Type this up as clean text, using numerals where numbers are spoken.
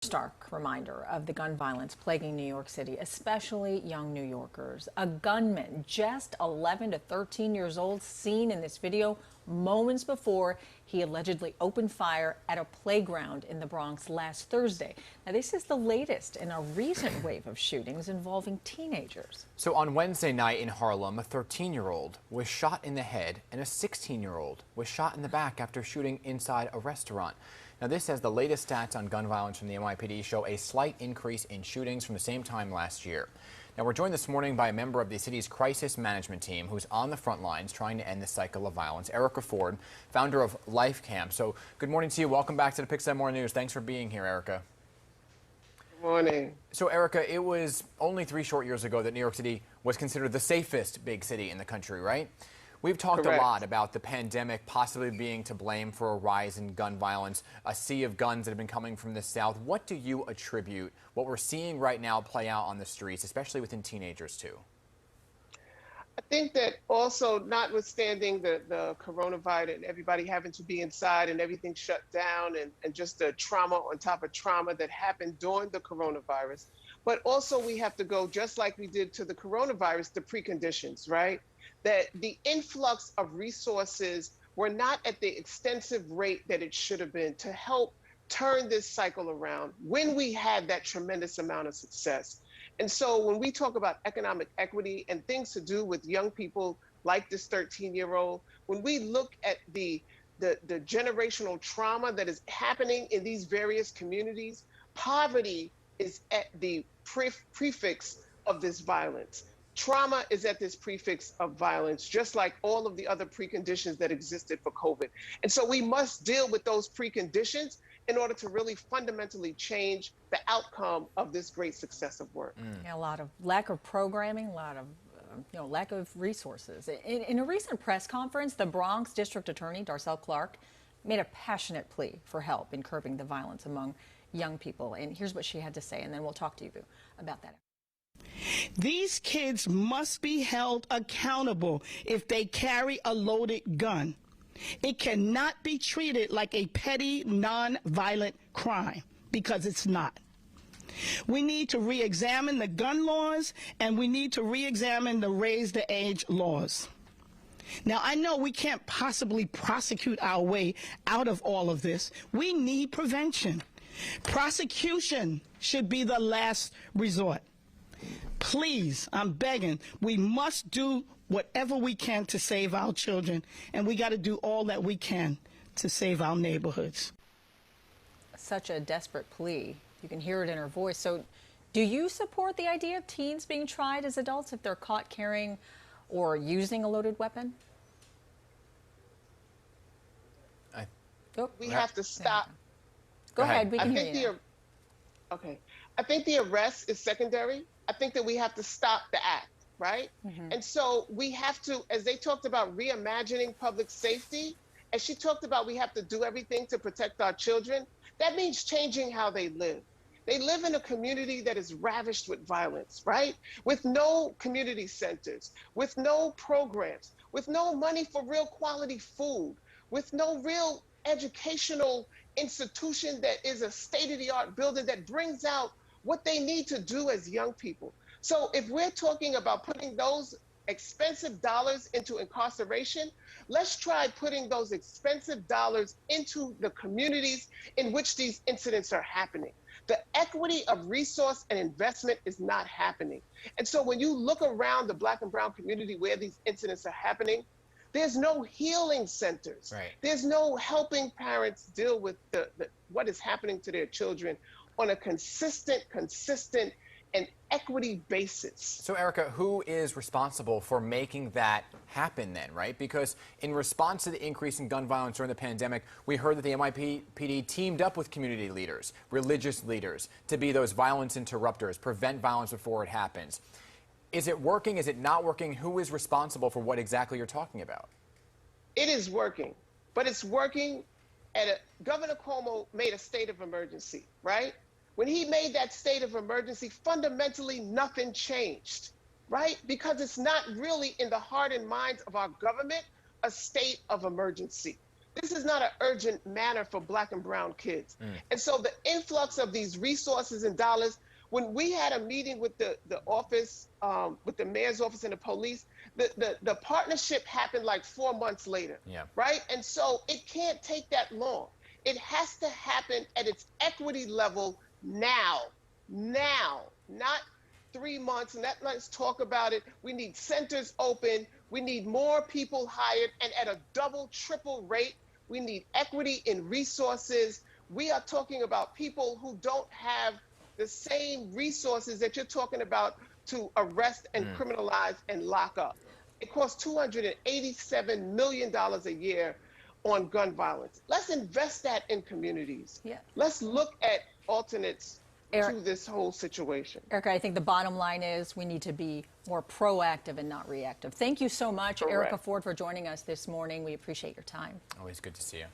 Stark reminder of the gun violence plaguing New York City, especially young New Yorkers. A gunman, just 11 to 13 years old, seen in this video moments before he allegedly opened fire at a playground in the Bronx last Thursday. Now, this is the latest in a recent wave of shootings involving teenagers. So on Wednesday night in Harlem, a 13-year-old was shot in the head and a 16-year-old was shot in the back after shooting inside a restaurant. Now, this as the latest stats on gun violence from the NYPD show a slight increase in shootings from the same time last year. Now, we're joined this morning by a member of the city's crisis management team who's on the front lines trying to end this cycle of violence, Erica Ford, founder of Life Camp. So good morning to you. Welcome back to the Pix More News. Thanks for being here, Erica. Good morning. So, Erica, it was only 3 short years ago that New York City was considered the safest big city in the country, right? We've talked Correct. a lot about the pandemic possibly being to blame for a rise in gun violence, a sea of guns that have been coming from the South. What do you attribute what we're seeing right now play out on the streets, especially within teenagers, to? I think that also, notwithstanding the coronavirus and everybody having to be inside and everything shut down and just the trauma on top of trauma that happened during the coronavirus, but also we have to go, just like we did to the coronavirus, the preconditions, right? That the influx of resources were not at the extensive rate that it should have been to help turn this cycle around when we had that tremendous amount of success. And so when we talk about economic equity and things to do with young people like this 13-year-old, when we look at the generational trauma that is happening in these various communities, poverty is at the prefix of this violence. Trauma is at this prefix of violence, just like all of the other preconditions that existed for COVID. And so we must deal with those preconditions in order to really fundamentally change the outcome of this great success of work. Yeah, a lot of lack of programming, a lot of lack of resources. In a recent press conference, the Bronx District Attorney, Darcel Clark, made a passionate plea for help in curbing the violence among young people. And here's what she had to say, and then we'll talk to you about that. These kids must be held accountable if they carry a loaded gun. It cannot be treated like a petty, non-violent crime, because it's not. We need to re-examine the gun laws, and we need to re-examine the raise the age laws. Now, I know we can't possibly prosecute our way out of all of this. We need prevention. Prosecution should be the last resort. Please, I'm begging, we must do whatever we can to save our children, and we got to do all that we can to save our neighborhoods. Such a desperate plea. You can hear it in her voice. So do you support the idea of teens being tried as adults if they're caught carrying or using a loaded weapon? We have to stop. Go ahead. We can hear you. Okay. I think the arrest is secondary. I think that we have to stop the act, right? And so we have to, as they talked about reimagining public safety, as she talked about, we have to do everything to protect our children. That means changing how they live. They live in a community that is ravished with violence, right? With no community centers, with no programs, with no money for real quality food, with no real educational institution that is a state-of-the-art building that brings out what they need to do as young people. So if we're talking about putting those expensive dollars into incarceration, let's try putting those expensive dollars into the communities in which these incidents are happening. The equity of resource and investment is not happening. And so when you look around the Black and brown community where these incidents are happening, there's no healing centers. Right. There's no helping parents deal with what is happening to their children on a consistent, and equity basis. So, Erica, who is responsible for making that happen then, right? Because in response to the increase in gun violence during the pandemic, we heard that the NYPD teamed up with community leaders, religious leaders, to be those violence interrupters, prevent violence before it happens. Is it working? Is it not working? Who is responsible for what exactly you're talking about? It is working, but it's working Governor Cuomo made a state of emergency, right? When he made that state of emergency, fundamentally nothing changed, right? Because it's not really in the heart and minds of our government a state of emergency. This is not an urgent matter for Black and brown kids. And so the influx of these resources and dollars, when we had a meeting with the office, with the mayor's office and the police, the partnership happened like 4 months later, right? And so it can't take that long. It has to happen at its equity level now, not 3 months. And let's talk about it. We need centers open. We need more people hired, and at a double, triple rate. We need equity in resources. We are talking about people who don't have the same resources that you're talking about to arrest and criminalize and lock up. It costs $287 million a year on gun violence. Let's invest that in communities. Let's look at alternates to this whole situation. Erica, I think the bottom line is we need to be more proactive and not reactive. Thank you so much, Correct. Erica Ford, for joining us this morning. We appreciate your time. Always good to see you.